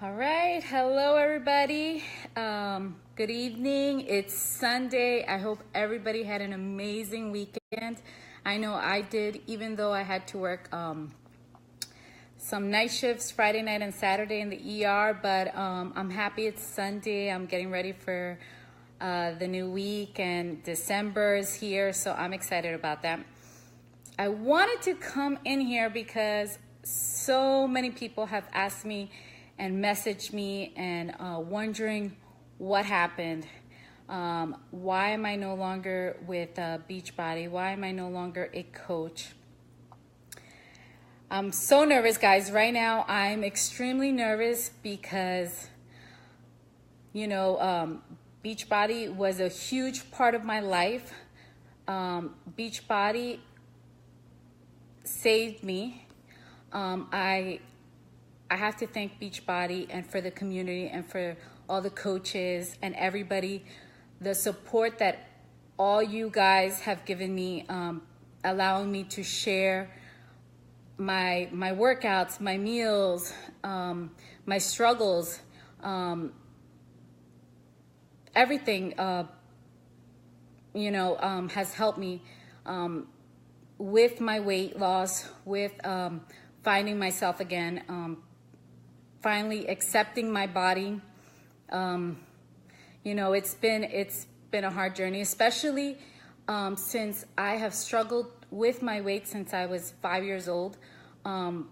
All right, hello everybody. Good evening. It's Sunday. I hope everybody had an amazing weekend. I know I did, even though I had to work some night shifts Friday night and Saturday in the ER, but I'm happy it's Sunday. I'm getting ready for the new week, and December is here, so I'm excited about that. I wanted to come in here because so many people have asked me and messaged me and wondering what happened. Why am I no longer with BeachBody? Why am I no longer a coach? I'm so nervous, guys. Right now, I'm extremely nervous because, BeachBody was a huge part of my life. BeachBody saved me. I have to thank BeachBody and for the community and for all the coaches and everybody, the support that all you guys have given me, allowing me to share my workouts, my meals, my struggles, everything, has helped me with my weight loss, with finding myself again, finally accepting my body. It's been a hard journey, especially since I have struggled with my weight since I was 5 years old. I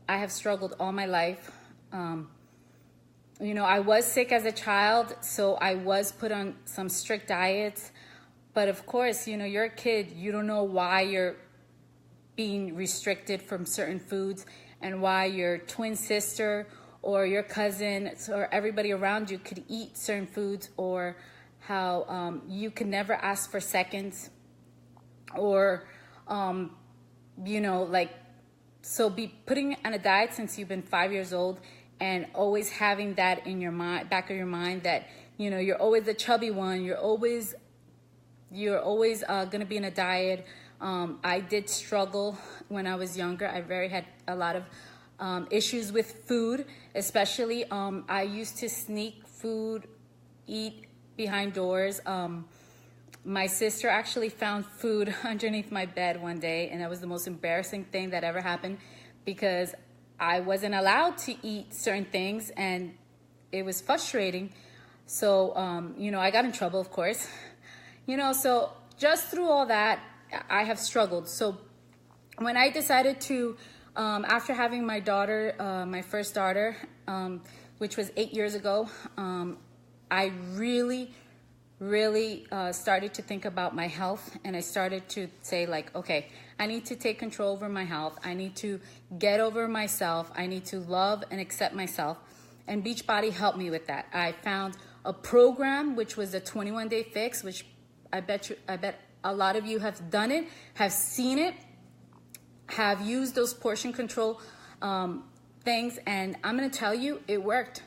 have struggled all my life. I was sick as a child, so I was put on some strict diets. But of course, you're a kid. You don't know why you're being restricted from certain foods and why your twin sister or your cousin or everybody around you could eat certain foods, or how you can never ask for seconds, or, so be putting on a diet since you've been 5 years old and always having that in your mind, back of your mind, that, you're always the chubby one. You're always going to be in a diet. I did struggle when I was younger. I had a lot of issues with food, especially. I used to sneak food, eat behind doors. My sister actually found food underneath my bed one day, and that was the most embarrassing thing that ever happened because I wasn't allowed to eat certain things, and it was frustrating. So, I got in trouble, of course. So just through all that, I have struggled. So when I decided to, after having my daughter, my first daughter, which was 8 years ago, I really started to think about my health, and I started to say, okay, I need to take control over my health. I need to get over myself. I need to love and accept myself. And BeachBody helped me with that. I found a program, which was a 21-day fix, which I bet a lot of you have done it, have seen it, have used those portion control things, and I'm gonna tell you, it worked.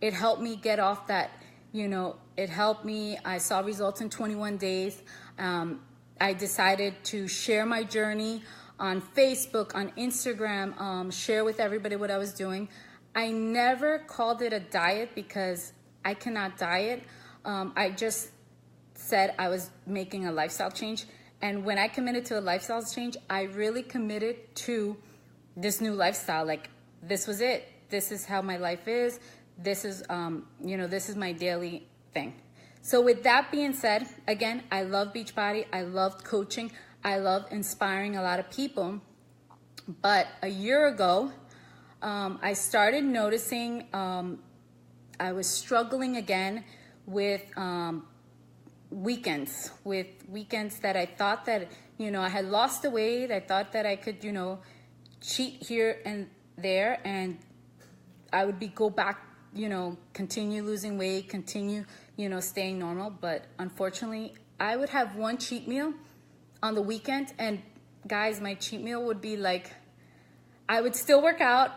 It helped me get off that, it helped me. I saw results in 21 days. I decided to share my journey on Facebook, on Instagram, share with everybody what I was doing. I never called it a diet because I cannot diet. I just said I was making a lifestyle change. And when I committed to a lifestyle change, I really committed to this new lifestyle. This was it. This is how my life is. This is, this is my daily thing. So with that being said, again, I love BeachBody. I love coaching. I love inspiring a lot of people. But a year ago, I started noticing I was struggling again with weekends that I thought that, I had lost the weight. I thought that I could, cheat here and there, and I would go back, continue losing weight, continue, staying normal. But unfortunately, I would have one cheat meal on the weekend, and guys, my cheat meal would be I would still work out.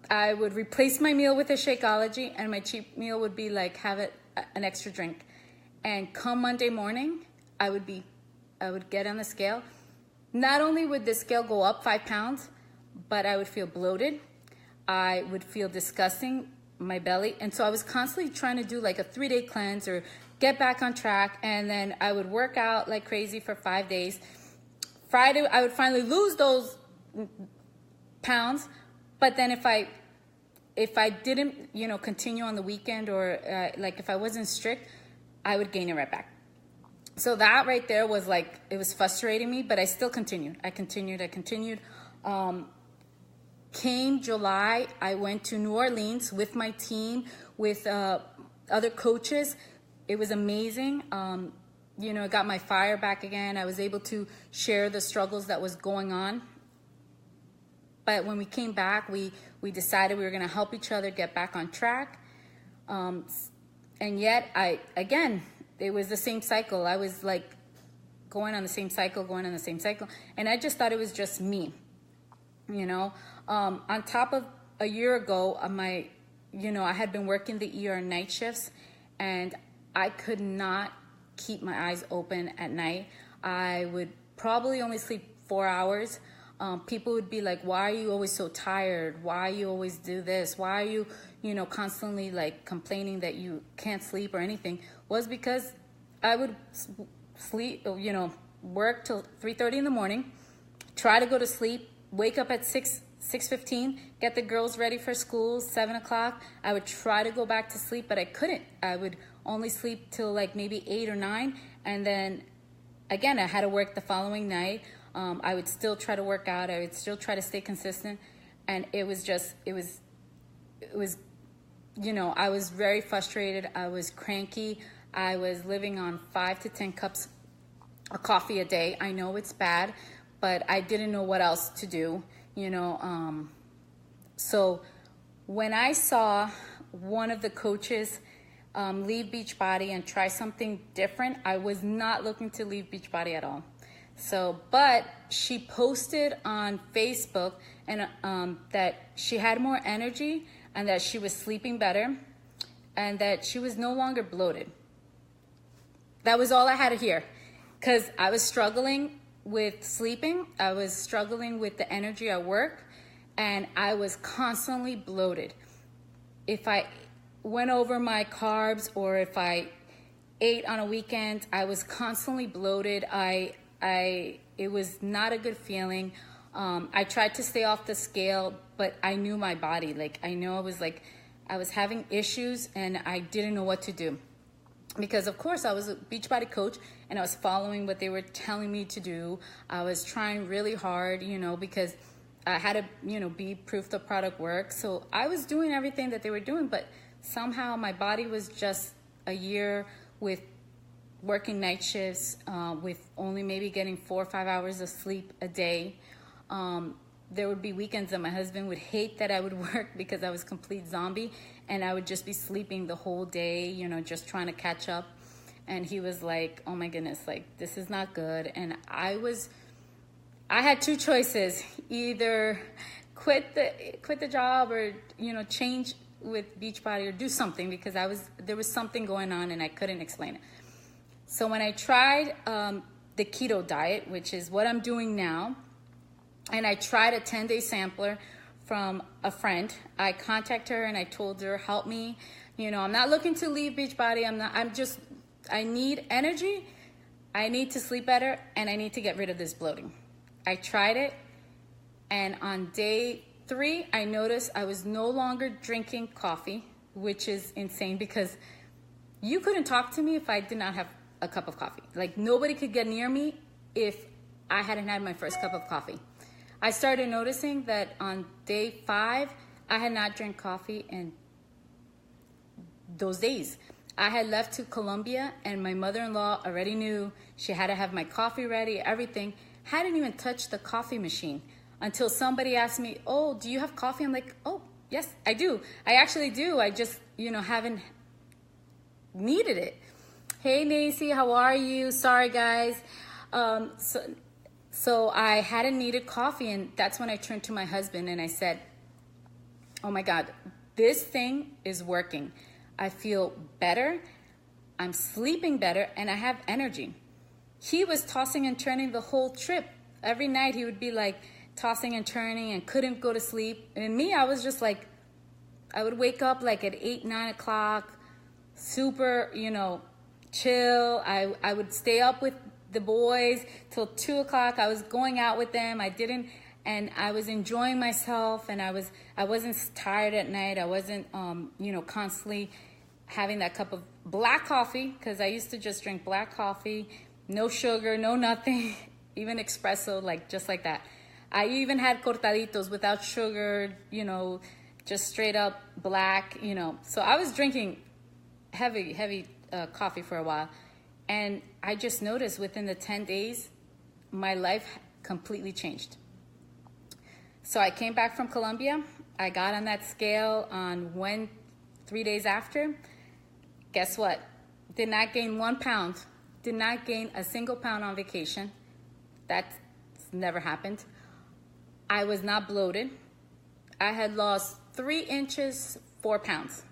I would replace my meal with a Shakeology, and my cheat meal would be have an extra drink. And come Monday morning, I would get on the scale. Not only would the scale go up 5 pounds, but I would feel bloated. I would feel disgusting. my belly. And so I was constantly trying to do like a 3-day cleanse or get back on track. And then I would work out like crazy for 5 days. Friday, I would finally lose those pounds. But then if I didn't, you know, continue on the weekend, or like if I wasn't strict, I would gain it right back. So that right there was like, it was frustrating me, but I still continued. I continued. Came July, I went to New Orleans with my team, with other coaches. It was amazing. You know, it got my fire back again. I was able to share the struggles that was going on. But when we came back, we decided we were going to help each other get back on track. And yet, again, it was the same cycle. I was like going on the same cycle. And I just thought it was just me, you know. On top of a year ago, I had been working the ER night shifts, and I could not keep my eyes open at night. I would probably only sleep 4 hours. People would be like, why are you always so tired? Why you always do this? Why are you, constantly like complaining that you can't sleep or anything? Was because I would sleep, work till 3:30 in the morning, try to go to sleep, wake up at 6:15, get the girls ready for school, 7 o'clock. I would try to go back to sleep, but I couldn't. I would only sleep till like maybe 8 or 9. And then again, I had to work the following night. I would still try to work out. I would still try to stay consistent. And I was very frustrated. I was cranky. I was living on 5 to 10 cups of coffee a day. I know it's bad, but I didn't know what else to do, So when I saw one of the coaches leave BeachBody and try something different, I was not looking to leave BeachBody at all. So, but she posted on Facebook and that she had more energy and that she was sleeping better and that she was no longer bloated. That was all I had to hear, because I was struggling with sleeping. I was struggling with the energy at work, and I was constantly bloated. If I went over my carbs or if I ate on a weekend, I was constantly bloated. It was not a good feeling. I tried to stay off the scale, but I knew my body. I was having issues and I didn't know what to do. Because of course I was a BeachBody coach and I was following what they were telling me to do. I was trying really hard, because I had to, be proof the product works. So I was doing everything that they were doing, but somehow my body was just a year with working night shifts, with only maybe getting 4 or 5 hours of sleep a day. There would be weekends that my husband would hate that I would work because I was a complete zombie and I would just be sleeping the whole day, just trying to catch up. And he was like, oh my goodness, this is not good. And I had two choices: either quit the job or, change with BeachBody or do something, because there was something going on and I couldn't explain it. So when I tried the keto diet, which is what I'm doing now, and I tried a 10-day sampler from a friend, I contacted her and I told her, help me. I'm not looking to leave BeachBody. I need energy. I need to sleep better and I need to get rid of this bloating. I tried it, and on day 3, I noticed I was no longer drinking coffee, which is insane because you couldn't talk to me if I did not have a cup of coffee. Nobody could get near me if I hadn't had my first cup of coffee. I started noticing that on day 5, I had not drank coffee in those days. I had left to Colombia and my mother-in-law already knew. She had to have my coffee ready, everything. Hadn't even touched the coffee machine until somebody asked me, oh, do you have coffee? I'm like, oh, yes, I do. I actually do. I just, haven't needed it. Hey, Nacy, how are you? Sorry, guys. So I hadn't needed coffee, and that's when I turned to my husband and I said, oh my God, this thing is working. I feel better, I'm sleeping better, and I have energy. He was tossing and turning the whole trip. Every night he would be tossing and turning and couldn't go to sleep. And me, I was just I would wake up like at 8, 9 o'clock, super, chill. I would stay up with the boys till 2 o'clock. I was going out with them. And I was enjoying myself, and I wasn't tired at night. I wasn't, constantly having that cup of black coffee, because I used to just drink black coffee, no sugar, no nothing, even espresso, just like that. I even had cortaditos without sugar, just straight up black, So I was drinking heavy coffee for a while. And I just noticed within the 10 days, my life completely changed. So I came back from Colombia. I got on that scale on 3 days after. Guess what? Did not gain 1 pound. Did not gain a single pound on vacation. That's never happened. I was not bloated. I had lost 3 inches, 4 pounds.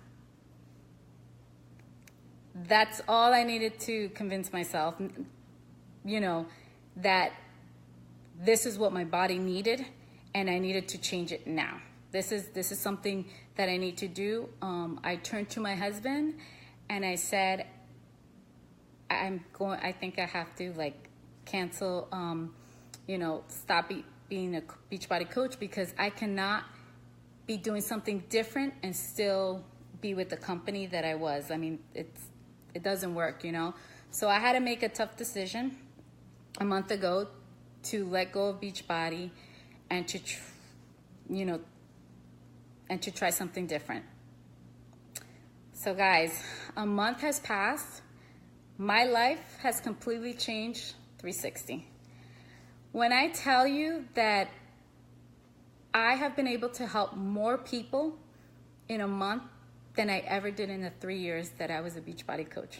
That's all I needed to convince myself, that this is what my body needed, and I needed to change it now. This is something that I need to do. I turned to my husband and I said, I think I have to cancel, stop being a Beachbody coach, because I cannot be doing something different and still be with the company that I was. I mean, it doesn't work, So I had to make a tough decision a month ago to let go of Beachbody and to, and to try something different. So guys, a month has passed. My life has completely changed 360. When I tell you that I have been able to help more people in a month than I ever did in the 3 years that I was a Beachbody coach.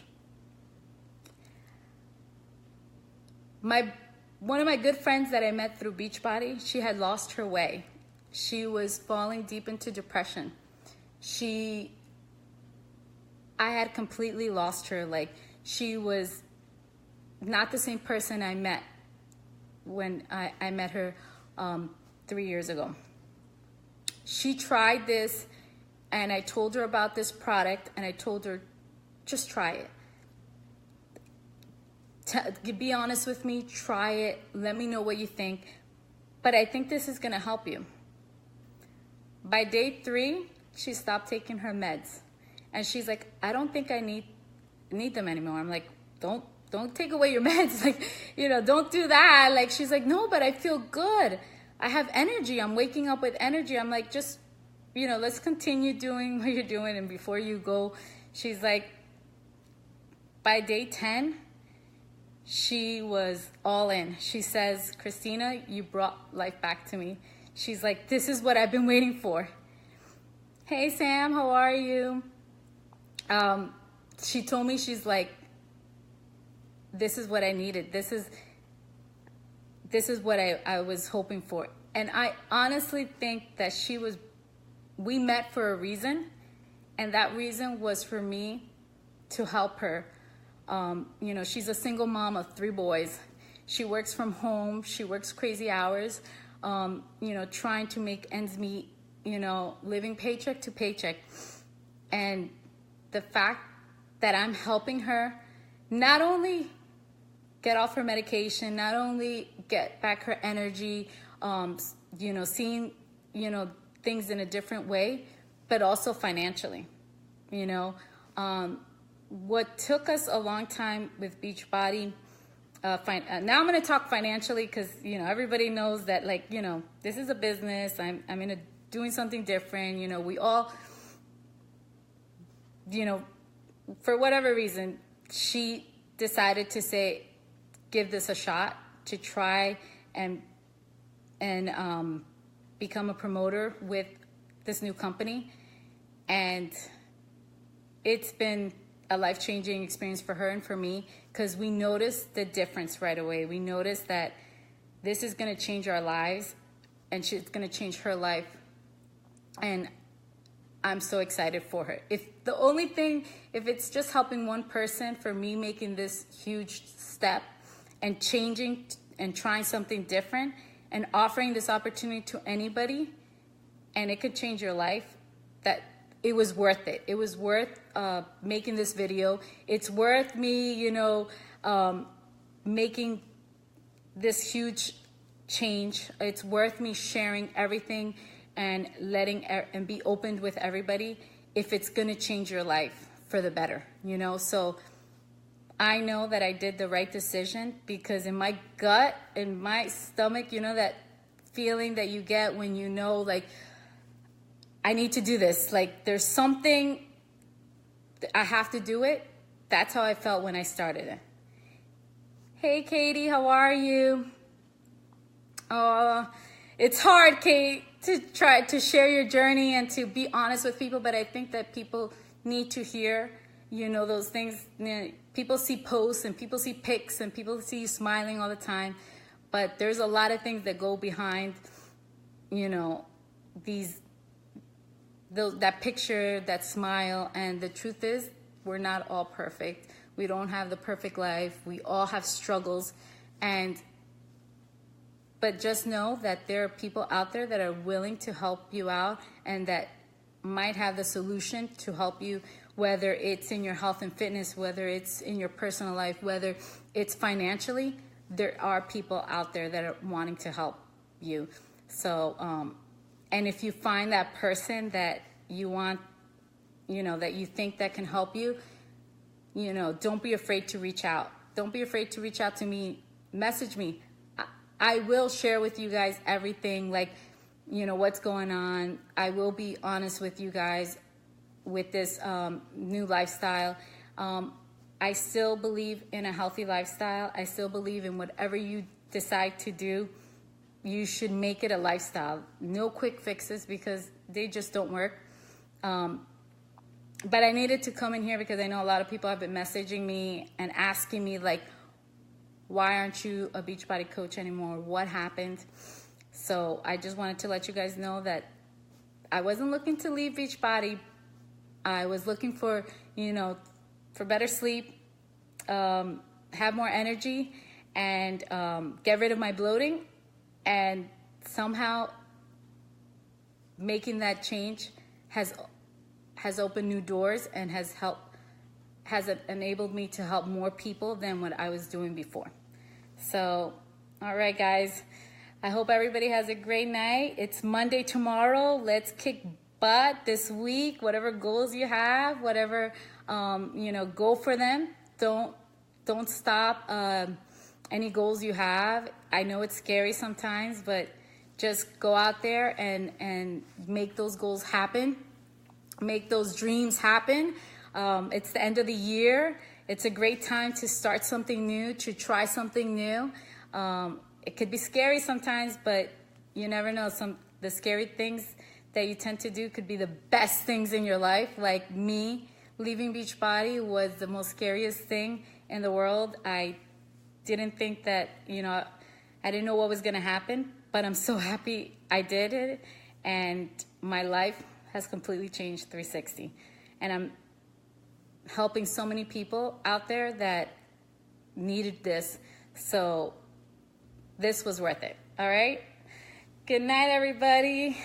One of my good friends that I met through Beachbody, she had lost her way. She was falling deep into depression. I had completely lost her. She was not the same person I met when I met her 3 years ago. She tried this, and I told her about this product, and I told her, just try it. Be honest with me, try it, let me know what you think, but I think this is gonna help you. By day 3, she stopped taking her meds, and she's like, I don't think I need them anymore. I'm like, don't take away your meds, don't do that. She's like, no, but I feel good. I have energy. I'm waking up with energy. I'm like, just, let's continue doing what you're doing. And before you go, she's like, by day 10, she was all in. She says, Christina, you brought life back to me. She's like, this is what I've been waiting for. Hey, Sam, how are you? She told me, she's like, this is what I needed. This is what I was hoping for. And I honestly think that we met for a reason. And that reason was for me to help her. She's a single mom of 3 boys. She works from home. She works crazy hours, trying to make ends meet, living paycheck to paycheck. And the fact that I'm helping her not only get off her medication, not only get back her energy, seeing, things in a different way, but also financially, What took us a long time with Beachbody, now I'm going to talk financially because, everybody knows that, this is a business. I'm doing something different. We all, for whatever reason, she decided to say, give this a shot, to try and become a promoter with this new company. And it's been a life-changing experience for her and for me, because we noticed the difference right away. We noticed that this is going to change our lives, and it's going to change her life. And I'm so excited for her. If it's just helping one person, for me making this huge step and changing and trying something different and offering this opportunity to anybody, and it could change your life, that it was worth it. It was worth making this video. It's worth me, you know, making this huge change. It's worth me sharing everything and and be open with everybody if it's gonna change your life for the better, you know? So I know that I did the right decision, because in my gut, in my stomach, you know, that feeling that you get when you know, like, I need to do this. Like, there's something, I have to do it. That's how I felt when I started it. Hey, Katie, how are you? It's hard, Kate, to try to share your journey and to be honest with people, but I think that people need to hear, you know, those things. You know, people see posts and people see pics and people see you smiling all the time, but there's a lot of things that go behind, you know, that picture, that smile. And the truth is, we're not all perfect. We don't have the perfect life. We all have struggles. But just know that there are people out there that are willing to help you out and that might have the solution to help you, whether it's in your health and fitness, whether it's in your personal life, whether it's financially. There are people out there that are wanting to help you. So, and if you find that person that you want, you know, that you think that can help you, you know, don't be afraid to reach out. Don't be afraid to reach out to me. Message me. I will share with you guys everything, like, you know, what's going on. I will be honest with you guys with this new lifestyle. I still believe in a healthy lifestyle. I still believe in whatever you decide to do, you should make it a lifestyle. No quick fixes, because they just don't work. But I needed to come in here because I know a lot of people have been messaging me and asking me, like, why aren't you a Beachbody coach anymore? What happened? So I just wanted to let you guys know that I wasn't looking to leave Beachbody. I was looking for, you know, for better sleep, have more energy, and get rid of my bloating. And somehow making that change has opened new doors and has enabled me to help more people than what I was doing before. So, all right, guys. I hope everybody has a great night. It's Monday tomorrow. Let's kick butt this week. Whatever goals you have, whatever, you know, go for them. Don't stop any goals you have. I know it's scary sometimes, but just go out there and make those goals happen. Make those dreams happen. It's the end of the year. It's a great time to start something new, to try something new. It could be scary sometimes, but you never know. The scary things that you tend to do could be the best things in your life. Like me, leaving Beachbody was the most scariest thing in the world. I didn't think that, you know, I didn't know what was gonna happen, but I'm so happy I did it. And my life has completely changed 360. And I'm helping so many people out there that needed this. So this was worth it. All right. Good night, everybody.